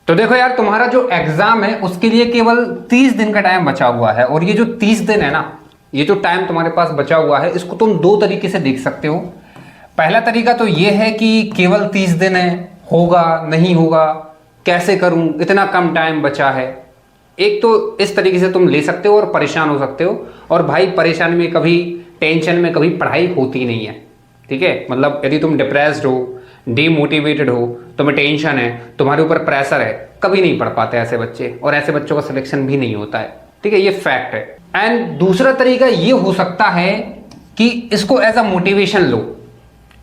तो देखो यार, तुम्हारा जो एग्जाम है उसके लिए केवल 30 दिन का टाइम बचा हुआ है। और ये जो 30 दिन है ना, ये जो टाइम तुम्हारे पास बचा हुआ है, इसको तुम दो तरीके से देख सकते हो। पहला तरीका तो ये है कि केवल 30 दिन है, होगा नहीं होगा, कैसे करूं, इतना कम टाइम बचा है। एक तो इस तरीके से तुम ले सकते हो और परेशान हो सकते हो। और भाई परेशानी में कभी, टेंशन में कभी पढ़ाई होती नहीं है, ठीक है। मतलब यदि तुम डिप्रेस्ड हो, डीमोटिवेटेड हो, तुम्हें टेंशन है, तुम्हारे ऊपर प्रेशर है, कभी नहीं पढ़ पाते ऐसे बच्चे, और ऐसे बच्चों का सिलेक्शन भी नहीं होता है, ठीक है। ये फैक्ट है। एंड दूसरा तरीका ये हो सकता है कि इसको एज अ मोटिवेशन लो।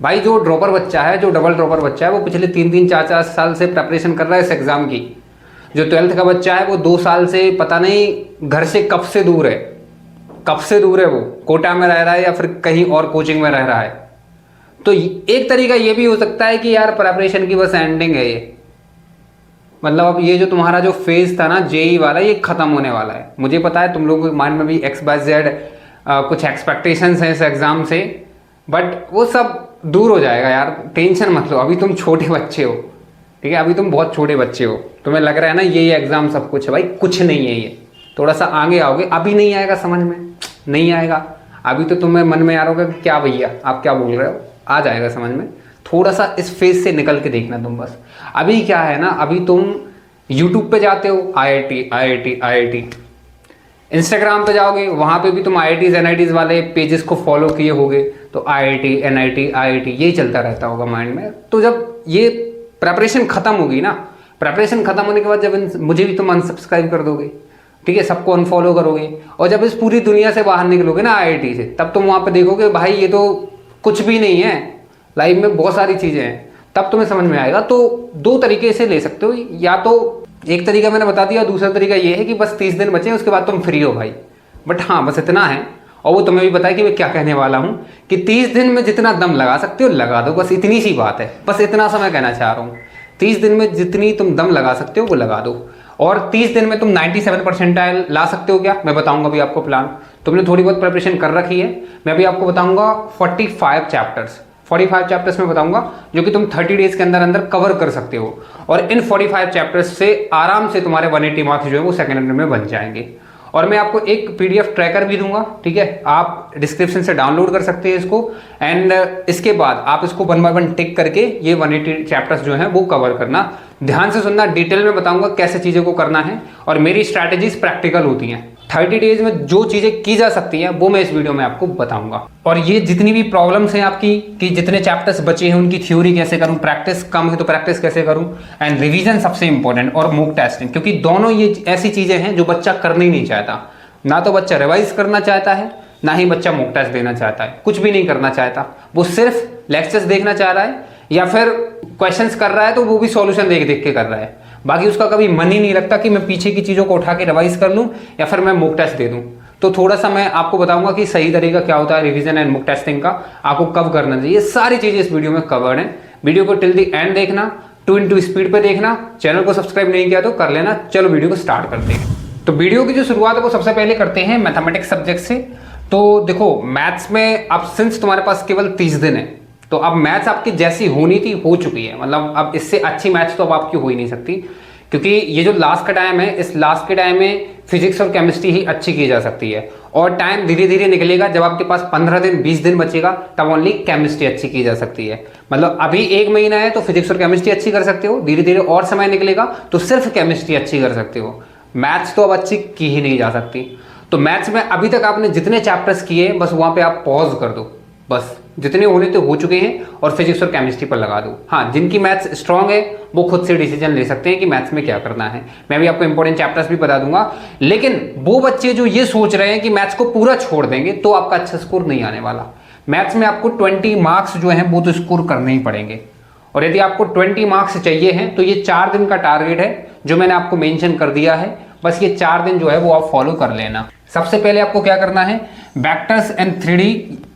भाई जो ड्रॉपर बच्चा है, जो डबल ड्रॉपर बच्चा है, वो पिछले 3-4 साल से प्रेपरेशन कर रहा है इस एग्जाम की। जो 12th का बच्चा है वो 2 साल से पता नहीं घर से कब से दूर है, कब से दूर है, वो कोटा में रह रहा है या फिर कहीं और कोचिंग में रह रहा है। तो एक तरीका ये भी हो सकता है कि यार प्रेपरेशन की बस एंडिंग है ये, मतलब अब ये जो तुम्हारा जो फेज था ना जेई वाला, ये खत्म होने वाला है। मुझे पता है तुम लोगों के माइंड में भी XYZ कुछ एक्सपेक्टेशंस हैं इस एग्जाम से, बट वो सब दूर हो जाएगा यार, टेंशन मत लो। अभी तुम छोटे बच्चे हो, ठीक है, अभी तुम बहुत छोटे बच्चे हो। तुम्हें लग रहा है ना ये एग्जाम सब कुछ है, भाई कुछ नहीं है ये। थोड़ा सा आगे आओगे, अभी नहीं आएगा समझ में, नहीं आएगा। अभी तो तुम्हें मन में आ रहा होगा कि क्या भैया आप क्या बोल रहे हो, आ जाएगा समझ में। थोड़ा सा इस फेज से निकल के देखना तुम बस। अभी क्या है ना, अभी तुम यूट्यूब पे जाते हो, IIT, इंस्टाग्राम पे जाओगे, वहां पे भी तुम IITs NITs वाले पेजेस को फॉलो किए होगे, तो IIT NIT यही चलता रहता होगा माइंड में। तो जब ये प्रेपरेशन खत्म होगी ना, प्रेपरेशन खत्म होने के बाद जब मुझे भी तुम अनसब्सक्राइब कर दोगे, ठीक है, सबको अनफॉलो करोगे, और जब इस पूरी दुनिया से बाहर निकलोगे ना IIT से, तब तुम वहां पे देखोगे भाई ये तो कुछ भी नहीं है, लाइफ में बहुत सारी चीजें हैं, तब तुम्हें समझ में आएगा। तो दो तरीके से ले सकते हो, या तो एक तरीका मैंने बता दिया, दूसरा तरीका ये है कि बस 30 दिन बचे, उसके बाद तुम फ्री हो भाई। बट हाँ बस इतना है, और वो तुम्हें भी पता है कि मैं क्या कहने वाला हूँ, कि 30 दिन में जितना दम लगा सकते हो लगा दो, बस इतनी सी बात है। बस इतना सा मैं कहना चाह रहा हूँ, 30 दिन में जितनी तुम दम लगा सकते हो वो लगा दो। और 30 दिन में तुम 97 परसेंटाइल ला सकते हो क्या, मैं बताऊंगा अभी आपको प्लान। तुमने थोड़ी बहुत प्रिपरेशन कर रखी है, मैं अभी आपको बताऊंगा 45 चैप्टर्स में बताऊंगा, जो कि तुम 30 डेज के अंदर अंदर कवर कर सकते हो। और इन 45 चैप्टर्स से आराम से तुम्हारे 180 मार्क्स जो है वो सेकंड अटेम्प्ट में बन जाएंगे। और मैं आपको एक PDF ट्रैकर भी दूंगा, ठीक है, आप डिस्क्रिप्शन से डाउनलोड कर सकते हैं इसको। एंड इसके बाद आप इसको 1 बाय 1 टिक करके ये 180 चैप्टर्स जो हैं वो कवर करना। ध्यान से सुनना, डिटेल में बताऊंगा कैसे चीज़ों को करना है, और मेरी स्ट्रैटेजीज प्रैक्टिकल होती हैं। 30 डेज में जो चीज़ें की जा सकती हैं वो मैं इस वीडियो में आपको बताऊंगा। और ये जितनी भी प्रॉब्लम्स हैं आपकी, कि जितने चैप्टर्स बचे हैं उनकी थ्योरी कैसे करूं, प्रैक्टिस कम है तो प्रैक्टिस कैसे करूं, एंड रिवीजन सबसे इंपॉर्टेंट, और मॉक टेस्टिंग, क्योंकि दोनों ये ऐसी चीज़ें हैं जो बच्चा करना ही नहीं चाहता। ना तो बच्चा रिवाइज करना चाहता है, ना ही बच्चा मॉक टेस्ट देना चाहता है, कुछ भी नहीं करना चाहता। वो सिर्फ लेक्चर्स देखना चाह रहा है, या फिर क्वेश्चंस कर रहा है तो वो भी सॉल्यूशन देख देख के कर रहा है। बाकी उसका कभी मन ही नहीं लगता कि मैं पीछे की चीज़ों को उठा के रिवाइज कर लूँ या फिर मैं मॉक टेस्ट दे दूँ। तो थोड़ा सा मैं आपको बताऊंगा कि सही तरीका क्या होता है रिवीजन एंड मॉक टेस्टिंग का, आपको कब करना चाहिए। सारी चीज़ें इस वीडियो में कवर्ड है। वीडियो को टिल द एंड देखना, 2x स्पीड पे देखना। चैनल को सब्सक्राइब नहीं किया तो कर लेना। चलो वीडियो को स्टार्ट करते हैं। तो वीडियो की जो शुरुआत है वो सबसे पहले करते हैं मैथमेटिक्स सब्जेक्ट से। तो देखो मैथ्स में अब सिंस तुम्हारे पास केवल 30 दिन है, तो अब मैथ्स आपकी जैसी होनी थी हो चुकी है। मतलब अब इससे अच्छी मैथ्स तो अब आपकी हो ही नहीं सकती, क्योंकि ये जो लास्ट का टाइम है, इस लास्ट के टाइम में फिजिक्स और केमिस्ट्री ही अच्छी की जा सकती है। और टाइम धीरे धीरे निकलेगा, जब आपके पास 15 दिन 20 दिन बचेगा तब ओनली केमिस्ट्री अच्छी की जा सकती है। मतलब अभी 1 महीना है तो फिजिक्स और केमिस्ट्री अच्छी कर सकते हो, धीरे धीरे और समय निकलेगा तो सिर्फ केमिस्ट्री अच्छी कर सकते हो। मैथ्स तो अब अच्छी की ही नहीं जा सकती। तो मैथ्स में अभी तक आपने जितने चैप्टर्स किए बस वहां पे आप पॉज कर दो, बस जितने होने तो हो चुके हैं, और फिजिक्स और केमिस्ट्री पर लगा दो। हाँ, जिनकी मैथ्स स्ट्रांग है वो खुद से डिसीजन ले सकते हैं कि मैथ्स में क्या करना है। मैं भी आपको इंपॉर्टेंट चैप्टर्स भी बता दूंगा। लेकिन वो बच्चे जो ये सोच रहे हैं कि मैथ्स को पूरा छोड़ देंगे तो आपका अच्छा स्कोर नहीं आने वाला। मैथ्स में आपको 20 मार्क्स जो हैं वो तो स्कोर करने ही पड़ेंगे। और यदि आपको 20 मार्क्स चाहिए हैं तो ये 4 दिन का टारगेट है जो मैंने आपको मेंशन कर दिया है। बस ये 4 दिन जो है वो आप फॉलो कर लेना। सबसे पहले आपको क्या करना है, वेक्टर्स एंड 3D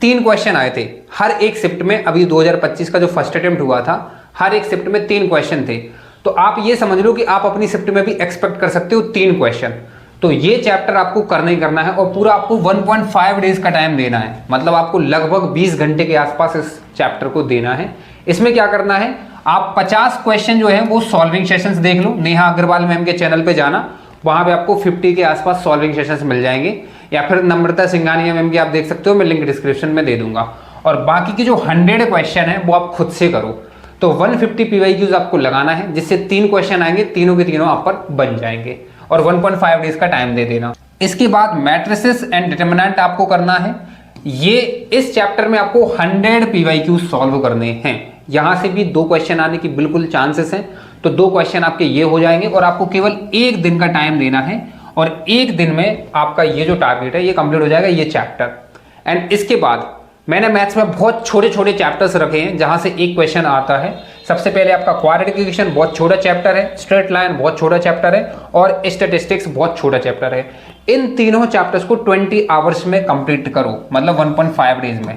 3 क्वेश्चन आए थे हर एक शिफ्ट में। अभी 2025 का जो फर्स्ट अटेम्प्ट हुआ था, हर एक शिफ्ट में 3 क्वेश्चन थे। तो आप ये समझ लो कि आप अपनी शिफ्ट में भी एक्सपेक्ट कर सकते हो 3 क्वेश्चन। तो ये चैप्टर आपको करना ही करना है, और पूरा आपको 1.5 डेज का टाइम देना है। मतलब आपको लगभग 20 घंटे के आसपास इस चैप्टर को देना है। इसमें क्या करना है, आप 50 क्वेश्चन जो है वो सॉल्विंग सेशंस देख लो, नेहा अग्रवाल मैम के चैनल पे जाना, वहां पे आपको 50 के आसपास सॉल्विंग सेशंस मिल जाएंगे, या फिर नम्रता सिंघानिया मैम की आप देख सकते हो, मैं लिंक डिस्क्रिप्शन में दे दूंगा। और बाकी के जो 100 क्वेश्चन है वो आप खुद से करो। तो 150 PYQs आपको लगाना है, जिससे 3 क्वेश्चन आएंगे, तीनों के तीनों आप पर बन जाएंगे, और 1.5 डेज का टाइम दे देना। इसके बाद मैट्रिसेस एंड डिटरमिनेंट आपको करना है। ये इस चैप्टर में आपको 100 PYQs सॉल्व करने हैं। यहां से भी 2 क्वेश्चन आने की बिल्कुल चांसेस हैं, तो 2 क्वेश्चन आपके ये हो जाएंगे, और आपको केवल 1 दिन का टाइम देना है, और 1 दिन में आपका ये जो टारगेट है ये कंप्लीट हो जाएगा, ये चैप्टर। एंड इसके बाद मैंने मैथ्स में बहुत छोटे छोटे चैप्टर्स रखे हैं, जहां से एक क्वेश्चन आता है। सबसे पहले आपका क्वाड्रेटिक इक्वेशन बहुत छोटा चैप्टर है, स्ट्रेट लाइन बहुत छोटा चैप्टर है, और स्टैटिस्टिक्स बहुत छोटा चैप्टर है। इन तीनों चैप्टर्स को 20 आवर्स में कंप्लीट करो, मतलब 1.5 डेज में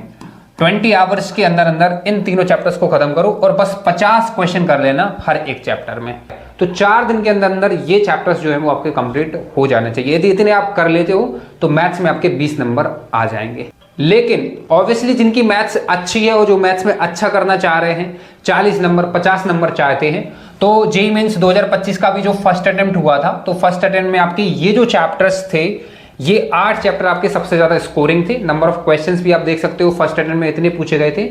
20 आवर्स के अंदर अंदर इन तीनों चैप्टर्स को खत्म करो, और बस 50 क्वेश्चन कर लेना हर एक चैप्टर में। तो 4 दिन के अंदर अंदर ये चैप्टर्स जो है वो आपके कंप्लीट हो जाने चाहिए। यदि इतने आप कर लेते हो तो मैथ्स में आपके 20 नंबर आ जाएंगे। लेकिन ऑब्वियसली जिनकी मैथ्स अच्छी है और जो मैथ्स में अच्छा करना चाह रहे हैं, 40 नंबर 50 नंबर चाहते हैं, तो जेईई मेंस 2025 का भी जो फर्स्ट अटेम्प्ट हुआ था, तो फर्स्ट अटेम्प्ट में आपके ये जो चैप्टर्स थे, ये 8 चैप्टर आपके सबसे ज्यादा स्कोरिंग थे। नंबर ऑफ क्वेश्चंस भी आप देख सकते हो, फर्स्ट अटेम्प्ट में इतने पूछे गए थे।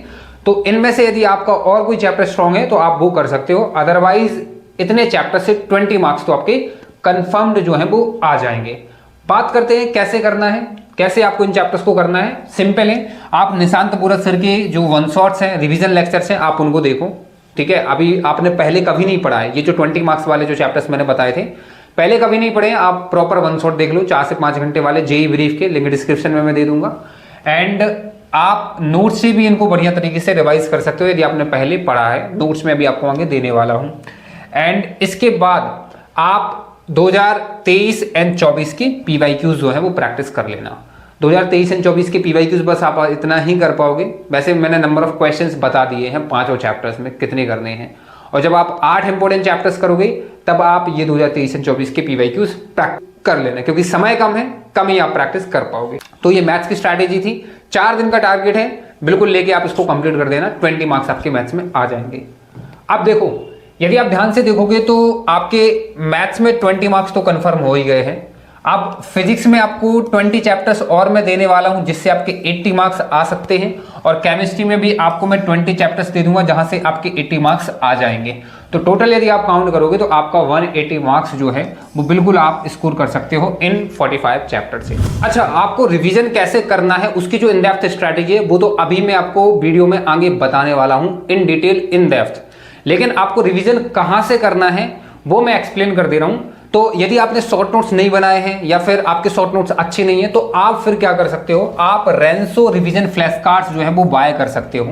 तो इनमें से यदि आपका और कोई चैप्टर स्ट्रॉन्ग है तो आप वो कर सकते हो, अदरवाइज इतने चैप्टर से 20 मार्क्स तो आपके कंफर्म्ड जो है वो आ जाएंगे। बात करते हैं कैसे करना है, कैसे आपको इन चैप्टर्स को करना है। सिंपल है, आप निशांत पूरक सर के जो वन शॉट्स हैं, रिवीजन लेक्चर्स हैं, आप उनको देखो, ठीक है। अभी आपने पहले कभी नहीं पढ़ा है, ये जो 20 मार्क्स वाले जो चैप्टर्स मैंने बताए थे, पहले कभी नहीं पढ़े, आप प्रॉपर वन शॉट देख लो, 4 से 5 घंटे वाले जेईई ब्रीफ के, लिंक डिस्क्रिप्शन में मैं दे दूंगा। एंड आप नोट्स से भी इनको बढ़िया तरीके से रिवाइज कर सकते हो, यदि आपने पहले पढ़ा है। नोट्स में भी आपको आगे देने वाला हूं। एंड इसके बाद आप 2023 एंड 24 के PYQs जो है वो प्रैक्टिस कर लेना। 2023 एंड 24 के PYQs बस आप इतना ही कर पाओगे। वैसे मैंने नंबर ऑफ क्वेश्चंस बता दिए हैं 5 चैप्टर्स में कितने करने हैं, और जब आप 8 इंपॉर्टेंट चैप्टर्स करोगे तब आप ये 2023 एंड 24 के PYQs प्रैक्टिस कर लेना, क्योंकि समय कम है, कम ही आप प्रैक्टिस कर पाओगे। तो ये मैथ्स की स्ट्रैटेजी थी। 4 दिन का टारगेट है, बिल्कुल लेके आप इसको कंप्लीट कर देना, 20 मार्क्स आपके मैथ्स में आ जाएंगे। अब देखो, यदि आप ध्यान से देखोगे तो आपके मैथ्स में 20 मार्क्स तो कंफर्म हो ही गए हैं। अब फिजिक्स में आपको 20 चैप्टर्स और मैं देने वाला हूं, जिससे आपके 80 मार्क्स आ सकते हैं, और केमिस्ट्री में भी आपको मैं 20 चैप्टर्स दे दूंगा, जहां से आपके 80 मार्क्स आ जाएंगे। तो टोटल यदि आप काउंट करोगे तो आपका 180 मार्क्स जो है वो बिल्कुल आप स्कोर कर सकते हो इन 45 चैप्टर से। अच्छा, आपको रिवीजन कैसे करना है, उसकी जो इन डेप्थ स्ट्रैटेजी है वो तो अभी मैं आपको वीडियो में आगे बताने वाला हूं, इन डिटेल, इन डेप्थ। लेकिन आपको रिवीजन कहां से करना है वो मैं एक्सप्लेन कर दे रहा हूं। तो यदि आपने शॉर्ट नोट्स नहीं बनाए हैं, या फिर आपके शॉर्ट नोट्स अच्छे नहीं है, तो आप फिर क्या कर सकते हो, आप रेंसो रिवीजन फ्लैश कार्ड्स जो है वो बाय कर सकते हो।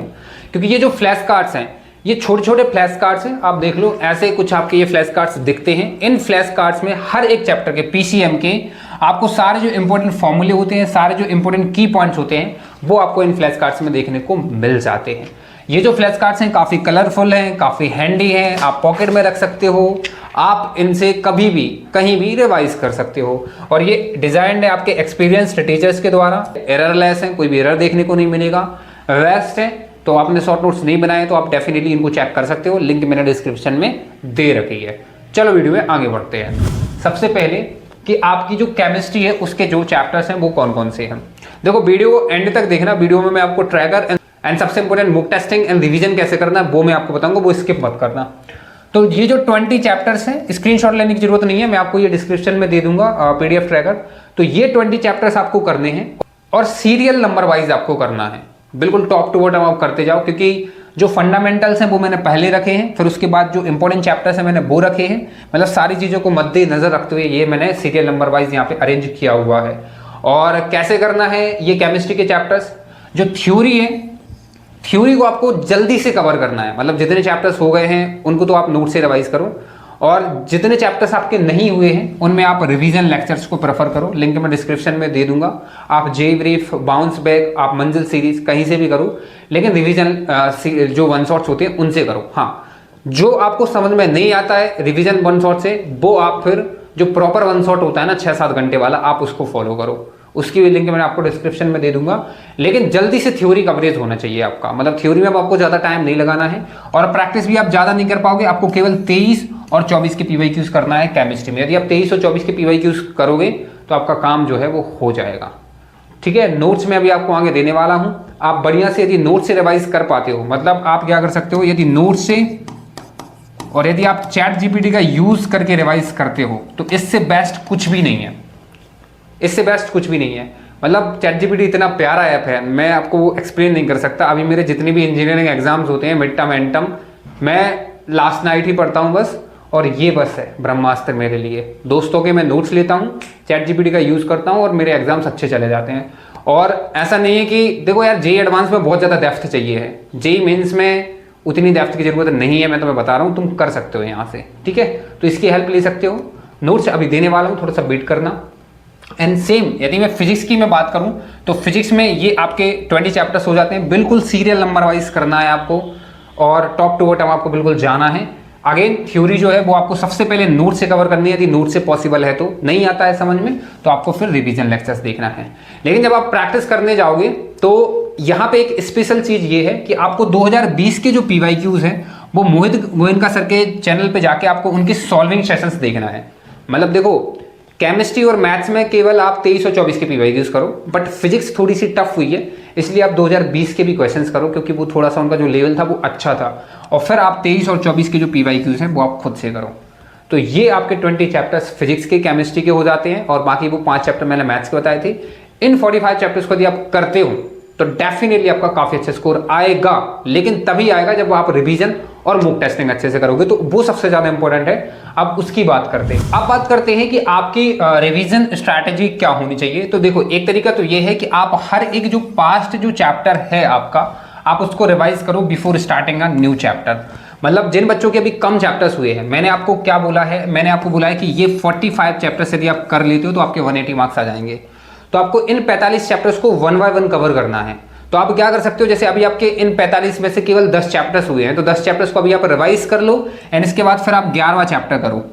क्योंकि ये जो फ्लैश कार्ड्स हैं, ये छोटे छोटे फ्लैश कार्ड्स हैं, आप देख लो, ऐसे कुछ आपके ये फ्लैश कार्ड्स दिखते हैं। इन फ्लैश कार्ड्स में हर एक चैप्टर के PCM के आपको सारे जो इंपॉर्टेंट फॉर्मूले होते हैं, सारे जो इंपॉर्टेंट की पॉइंट्स होते हैं, वो आपको इन फ्लैश कार्ड्स में देखने को मिल जाते हैं। ये जो फ्लैश कार्ड्स हैं काफ़ी कलरफुल हैं, काफ़ी हैंडी हैं, आप पॉकेट में रख सकते हो, आप इनसे कभी भी कहीं भी रिवाइज कर सकते हो। और ये डिजाइन्ड है आपके एक्सपीरियंस्ड टीचर्स के द्वारा, एररलेस है, कोई भी एरर देखने को नहीं मिलेगा, वेस्ट है। तो आपने शॉर्ट नोट्स नहीं बनाए तो आप डेफिनेटली इनको चेक कर सकते हो, लिंक मैंने डिस्क्रिप्शन में दे रखी है। चलो वीडियो में आगे बढ़ते हैं। सबसे पहले कि आपकी जो केमिस्ट्री है उसके जो चैप्टर्स हैं वो कौन कौन से हैं। देखो, वीडियो एंड तक देखना, वीडियो में मैं आपको ट्रैकर एंड सबसे इंपॉर्टेंट मुक टेस्टिंग एंड रिवीजन कैसे करना है वो मैं आपको बताऊंगा, वो स्किप मत करना। तो ये जो 20 चैप्टर्स हैं, स्क्रीनशॉट लेने की जरूरत नहीं है, मैं आपको ये डिस्क्रिप्शन में दे दूंगा PDF ट्रैकर। तो ये 20 चैप्टर्स आपको करने हैं, और सीरियल नंबर वाइज आपको करना है, बिल्कुल टॉप टू बॉटम आप करते जाओ। क्योंकि जो फंडामेंटल्स हैं वो मैंने पहले रखे हैं, फिर उसके बाद जो इंपॉर्टेंट चैप्टर्स हैं मैंने वो रखे हैं, मतलब सारी चीज़ों को मद्देनजर रखते हुए ये मैंने सीरियल नंबर वाइज यहाँ पे अरेंज किया हुआ है। और कैसे करना है ये केमिस्ट्री के चैप्टर्स, जो थ्योरी है, थ्योरी को आपको जल्दी से कवर करना है। मतलब जितने चैप्टर्स हो गए हैं उनको तो आप नोट से रिवाइज करो, और जितने चैप्टर्स आपके नहीं हुए हैं उनमें आप रिवीजन लेक्चर्स को प्रेफर करो, लिंक मैं डिस्क्रिप्शन में दे दूंगा। आप जेईई ब्रीफ, बाउंस बैक, आप मंजिल सीरीज कहीं से भी करो, लेकिन रिवीजन जो वन शॉट्स होते हैं उनसे करो। हाँ, जो आपको समझ में नहीं आता है रिवीजन वन शॉट से, वो आप फिर जो प्रॉपर वन शॉट होता है ना 6-7 घंटे वाला, आप उसको फॉलो करो। उसकी भी लिंक मैंने आपको डिस्क्रिप्शन में दे दूंगा। लेकिन जल्दी से थ्योरी कवरेज होना चाहिए आपका, मतलब थ्योरी में अब आपको ज़्यादा टाइम नहीं लगाना है और प्रैक्टिस भी आप ज़्यादा नहीं कर पाओगे। आपको केवल 23 और 24 के PYQs करना है केमिस्ट्री में। यदि आप 23 और 24 के PYQs करोगे तो आपका काम जो है वो हो जाएगा। ठीक है, नोट्स में अभी आपको आगे देने वाला हूँ। आप बढ़िया से यदि नोट से रिवाइज कर पाते हो, मतलब आप क्या कर सकते हो, यदि नोट से और यदि आप ChatGPT का यूज करके रिवाइज करते हो तो इससे बेस्ट कुछ भी नहीं है, इससे बेस्ट कुछ भी नहीं है। मतलब ChatGPT इतना प्यारा ऐप है, मैं आपको वो एक्सप्लेन नहीं कर सकता। अभी मेरे जितने भी इंजीनियरिंग एग्जाम्स होते हैं, मिड टर्म एंड टर्म, मैं लास्ट नाइट ही पढ़ता हूँ बस, और ये बस है ब्रह्मास्त्र मेरे लिए। दोस्तों के मैं नोट्स लेता हूँ, ChatGPT का यूज़ करता हूँ और मेरे एग्जाम्स अच्छे चले जाते हैं। और ऐसा नहीं है कि देखो यार JEE एडवांस में बहुत ज़्यादा डेप्थ चाहिए है, JEE मेंस में उतनी डेप्थ की जरूरत नहीं है, मैं तुम्हें बता रहा हूँ, तुम कर सकते हो यहाँ से। ठीक है, तो इसकी हेल्प ले सकते हो। नोट्स अभी देने वाला हूँ, थोड़ा सा वेट करना। एंड सेम यदि मैं फिजिक्स की मैं बात करूं तो फिजिक्स में ये आपके 20 चैप्टर्स हो जाते हैं, बिल्कुल सीरियल नंबर वाइज करना है आपको और टॉप टू बॉटम आपको बिल्कुल जाना है। अगेन थ्योरी जो है वो आपको सबसे पहले नोट से कवर करनी है, यदि नोट से पॉसिबल है तो। नहीं आता है समझ में तो आपको फिर रिवीजन लेक्चर्स देखना है। लेकिन जब आप प्रैक्टिस करने जाओगे तो यहाँ पे एक स्पेशल चीज ये है कि आपको 2020 के जो PYQs हैं वो मोहित गोयनका सर के चैनल पे जाके आपको उनकी सॉल्विंग सेशंस देखना है। मतलब देखो केमिस्ट्री और मैथ्स में केवल आप 23 और 24 के PYQs करो, बट फिजिक्स थोड़ी सी टफ हुई है, इसलिए आप 2020 के भी क्वेश्चंस करो, क्योंकि वो थोड़ा सा उनका जो लेवल था वो अच्छा था। और फिर आप 23 और 24 के जो PYQs हैं वो आप खुद से करो। तो ये आपके 20 चैप्टर्स फिजिक्स के, केमिस्ट्री के हो जाते हैं, और बाकी वो 5 चैप्टर मैंने मैथ्स के बताए थे। इन 45 चैप्टर्स को यदि आप करते हो तो डेफिनेटली आपका काफी अच्छा स्कोर आएगा, लेकिन तभी आएगा जब आप रिवीजन और मॉक टेस्टिंग अच्छे से करोगे, तो वो सबसे ज्यादा इंपॉर्टेंट है। अब उसकी बात करते हैं। अब बात करते हैं कि आपकी रिवीजन स्ट्रैटेजी क्या होनी चाहिए। तो देखो एक तरीका तो ये है कि आप हर एक जो पास्ट जो चैप्टर है आपका, आप उसको रिवाइज करो before starting a new chapter. मतलब जिन बच्चों के अभी कम चैप्टर्स हुए हैं, मैंने आपको क्या बोला है, मैंने आपको बोला है कि ये 45 चैप्टर्स यदि आप कर लेते हो तो आपके 180 मार्क्स आ जाएंगे। तो आपको इन 45 चैप्टर्स को 1 बाय 1 कवर करना है। तो आप क्या कर सकते हो, जैसे अभी आपके इन 45 में से केवल 10 चैप्टर्स हुए हैं, तो 10 चैप्टर्स को अभी आप रिवाइज कर लो, एंड इसके बाद फिर आप 11वां चैप्टर करो।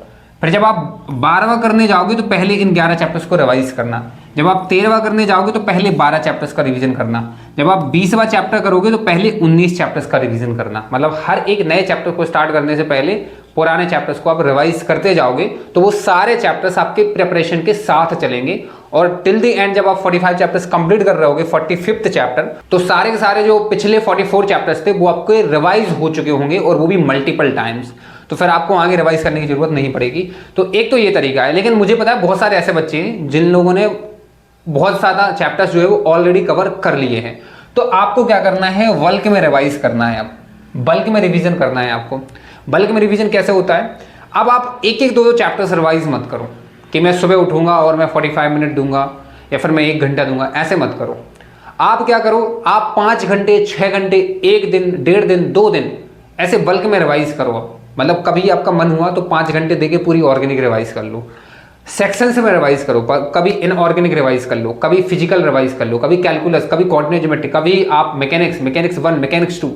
फिर जब आप 12वां करने जाओगे तो पहले इन 11 चैप्टर्स को रिवाइज करना। जब आप 13वां करने जाओगे तो पहले 12 चैप्टर्स का रिवीजन करना। जब आप 20वां चैप्टर करोगे तो पहले 19 चैप्टर्स का रिवीजन करना। मतलब हर एक नए चैप्टर को स्टार्ट करने से पहले पुराने चैप्टर्स को आप रिवाइज करते जाओगे तो वो सारे चैप्टर्स आपके प्रिपरेशन के साथ चलेंगे, और टिल द एंड जब आप 45 चैप्टर्स कंप्लीट कर रहे होगे, 45th चैप्टर, तो सारे के सारे जो पिछले 44 चैप्टर्स थे वो आपके रिवाइज हो चुके होंगे, और वो भी मल्टीपल टाइम्स। तो फिर आपको आगे रिवाइज करने की जरूरत नहीं पड़ेगी। तो एक तो ये तरीका है। लेकिन मुझे पता है बहुत सारे ऐसे बच्चे हैं जिन लोगों ने बहुत ज्यादा चैप्टर्स जो है वो ऑलरेडी कवर कर लिए हैं। तो आपको क्या करना है, बल्क में रिवाइज करना है, अब बल्क में रिवीजन करना है आपको। बल्क में रिवीजन कैसे होता है, अब आप एक एक दो चैप्टर्स रिवाइज मत करो कि मैं सुबह उठूंगा और मैं 45 मिनट दूंगा या फिर मैं 1 घंटा दूंगा, ऐसे मत करो। आप क्या करो, आप 5 घंटे, 6 घंटे, 1 दिन, 1.5 दिन, 2 दिन ऐसे बल्क में रिवाइज करो। मतलब कभी आपका मन हुआ तो 5 घंटे देके पूरी ऑर्गेनिक रिवाइज कर लो, सेक्शन से में रिवाइज करो, कभी इनऑर्गेनिक रिवाइज कर लो, कभी फिजिकल रिवाइज कर लो, कभी कैलकुलस, कभी कोऑर्डिनेट ज्योमेट्री, कभी आप मैकेनिक्स 1, मैकेनिक्स 2,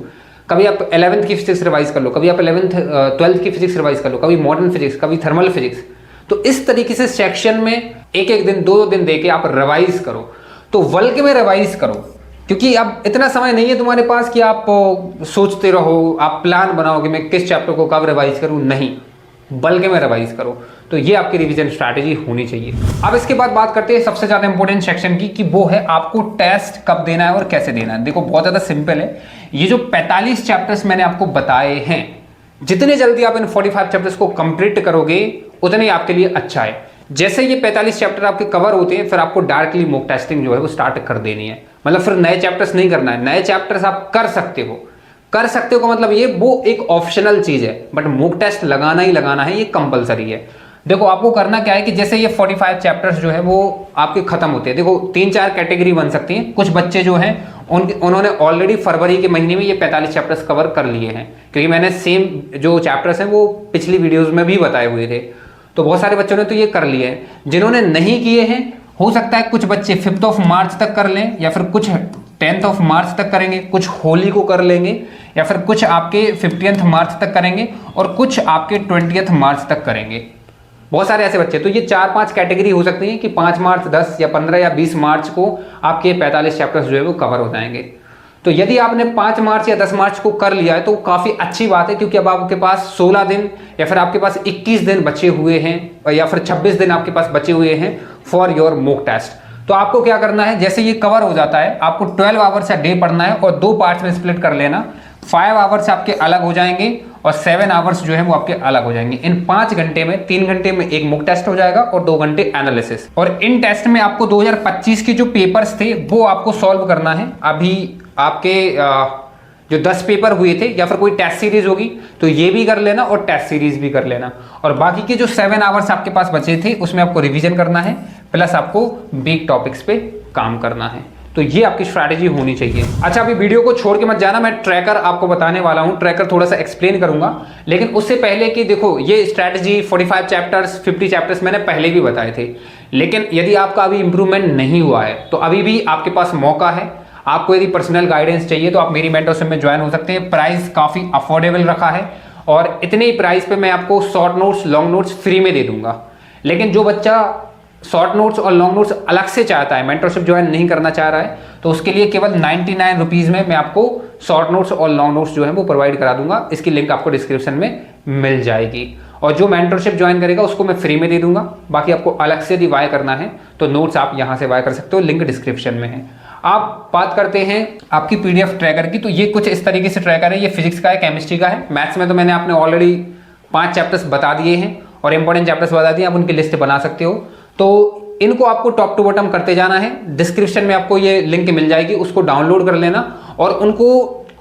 कभी आप 11th की फिजिक्स रिवाइज कर लो, कभी आप 12th की फिजिक्स रिवाइज कर लो, कभी मॉडर्न फिजिक्स, कभी थर्मल फिजिक्स। तो इस तरीके से सेक्शन में एक एक दिन, 2 दिन देके आप रिवाइज करो। तो बल्क में रिवाइज करो, क्योंकि अब इतना समय नहीं है तुम्हारे पास कि आप सोचते रहो, आप प्लान बनाओ कि मैं किस चैप्टर को कब रिवाइज करूं। नहीं, बल्क में रिवाइज करो। तो ये आपकी रिवीजन स्ट्रैटेजी होनी चाहिए। अब इसके बाद बात करते हैं सबसे ज्यादा इंपॉर्टेंट सेक्शन की, कि वो है आपको टेस्ट कब देना है और कैसे देना है। देखो बहुत ज्यादा सिंपल है। ये जो 45 चैप्टर्स मैंने आपको बताए हैं, जितने जल्दी आप इन 45 चैप्टर्स को कंप्लीट करोगे उतने आपके लिए अच्छा है। जैसे ये 45 चैप्टर आपके कवर होते हैं, फिर आपको डायरेक्टली मॉक टेस्टिंग जो है वो स्टार्ट कर देनी है। मतलब फिर नए चैप्टर्स नहीं करना है, नए चैप्टर्स आप कर सकते हो का मतलब ये वो एक ऑप्शनल चीज है, बट मॉक टेस्ट लगाना ही लगाना है, ये कंपलसरी है। देखो आपको करना क्या है कि जैसे ये 45 चैप्टर्स जो है वो आपके खत्म होते हैं। देखो 3-4 कैटेगरी बन सकती हैं। कुछ बच्चे जो हैं उन्होंने ऑलरेडी फरवरी के महीने में ये 45 चैप्टर्स कवर कर लिए हैं, क्योंकि मैंने सेम जो चैप्टर्स हैं वो पिछली वीडियोस में भी बताए हुए थे। तो बहुत सारे बच्चों ने तो ये कर लिए हैं। जिन्होंने नहीं किए हैं, हो सकता है कुछ बच्चे 5 मार्च तक कर लें, या फिर कुछ 10 मार्च तक करेंगे, कुछ होली को कर लेंगे, या फिर कुछ आपके 50 मार्च तक करेंगे, और कुछ आपके 20 मार्च तक करेंगे। बहुत सारे ऐसे बच्चे, तो ये 4-5 कैटेगरी हो सकती है कि 5 मार्च, 10 या 15 या 20 मार्च को आपके 45 चैप्टर्स जो है वो कवर हो जाएंगे। तो यदि आपने 5 मार्च या 10 मार्च को कर लिया है तो काफ़ी अच्छी बात है, क्योंकि अब आपके पास 16 दिन या फिर आपके पास 21 दिन बचे हुए हैं या फिर 26 दिन आपके पास बचे हुए हैं फॉर योर मॉक टेस्ट। तो आपको क्या करना है, जैसे ये कवर हो जाता है आपको 12 आवर्स डे पढ़ना है और 2 पार्ट्स में स्प्लिट कर लेना। 5 आवर्स आपके अलग हो जाएंगे और 7 आवर्स जो है वो आपके अलग हो जाएंगे। इन 5 घंटे में 3 घंटे में एक मॉक टेस्ट हो जाएगा और 2 घंटे एनालिसिस। और इन टेस्ट में आपको 2025 के जो पेपर्स थे वो आपको सॉल्व करना है। अभी आपके जो 10 पेपर हुए थे या फिर कोई टेस्ट सीरीज होगी तो ये भी कर लेना और टेस्ट सीरीज भी कर लेना। और बाकी के जो 7 आवर्स आपके पास बचे थे उसमें आपको रिवीजन करना है, प्लस आपको बिग टॉपिक्स पे काम करना है। तो ये आपकी स्ट्रैटेजी होनी चाहिए। अच्छा, अभी वीडियो को छोड़ के मत जाना, मैं ट्रैकर आपको बताने वाला हूँ, ट्रैकर थोड़ा सा एक्सप्लेन करूंगा। लेकिन उससे पहले कि देखो, ये स्ट्रैटेजी 45 चैप्टर्स 50 चैप्टर्स मैंने पहले भी बताए थे। लेकिन यदि आपका अभी इंप्रूवमेंट नहीं हुआ है तो अभी भी आपके पास मौका है। आपको यदि पर्सनल गाइडेंस चाहिए तो आप मेरी मेंटरशिप में ज्वाइन हो सकते हैं। प्राइस काफ़ी अफोर्डेबल रखा है और इतने ही प्राइस पे मैं आपको short notes, long notes free में दे दूंगा। लेकिन जो बच्चा शॉर्ट नोट्स और लॉन्ग नोट्स अलग से चाहता है, मेंटरशिप ज्वाइन नहीं करना चाह रहा है, तो उसके लिए केवल 99 रुपीज़ में मैं आपको शॉर्ट नोट्स और लॉन्ग नोट्स जो है वो प्रोवाइड करा दूंगा। इसकी लिंक आपको डिस्क्रिप्शन में मिल जाएगी। और जो मेंटरशिप ज्वाइन करेगा उसको मैं फ्री में दे दूंगा। बाकी आपको अलग से यदि बाय करना है तो नोट्स आप यहाँ से बाय कर सकते हो, लिंक डिस्क्रिप्शन में है। आप बात करते हैं आपकी पीडीएफ ट्रैकर की, तो ये कुछ इस तरीके से ट्रैकर है। ये फिजिक्स का है, केमिस्ट्री का है, मैथ्स में तो मैंने आपने ऑलरेडी 5 चैप्टर्स बता दिए हैं और इंपॉर्टेंट चैप्टर्स बता दिए, आप उनकी लिस्ट बना सकते हो। तो इनको आपको टॉप टू बॉटम करते जाना है। डिस्क्रिप्शन में आपको ये लिंक मिल जाएगी, उसको डाउनलोड कर लेना और उनको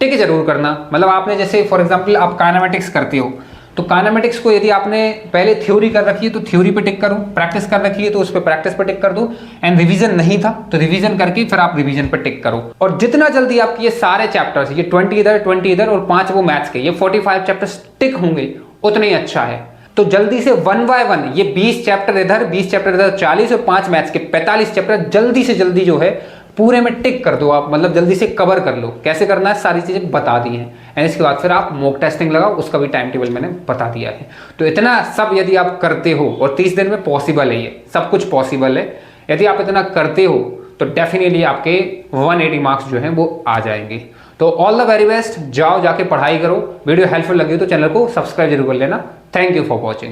टिक जरूर करना। मतलब आपने जैसे फॉर एग्जांपल आप काइनेमेटिक्स करते हो तो काइनेमेटिक्स को यदि आपने पहले थ्योरी कर रखी है तो थ्योरी पे टिक करो, प्रैक्टिस कर रखी है तो उस पर प्रैक्टिस पे टिक कर दो, एंड रिवीजन नहीं था तो रिवीजन करके फिर आप रिवीजन पे टिक करो। और जितना जल्दी आपके ये सारे चैप्टर्स, ये 20 इधर 20 इधर और 5 वो मैथ्स के, ये 45 चैप्टर्स टिक होंगे उतना ही अच्छा है। तो जल्दी से 1 बाय 1 ये 20 चैप्टर इधर 20 चैप्टर इधर 40 और 5 मैथ्स के 45 चैप्टर जल्दी से जल्दी जो है पूरे में टिक कर दो आप, मतलब जल्दी से कवर कर लो। कैसे करना है सारी चीजें बता दी हैं, एंड इसके बाद फिर आप मॉक टेस्टिंग लगाओ, उसका भी टाइम टेबल मैंने बता दिया है। तो इतना सब यदि आप करते हो और 30 दिन में पॉसिबल है, ये सब कुछ पॉसिबल है। यदि आप इतना करते हो तो डेफिनेटली आपके 180 मार्क्स जो हैं वो आ जाएंगे। तो ऑल द वेरी बेस्ट, जाओ जाके पढ़ाई करो। वीडियो हेल्पफुल लगी तो चैनल को सब्सक्राइब जरूर कर लेना। Thank you for watching.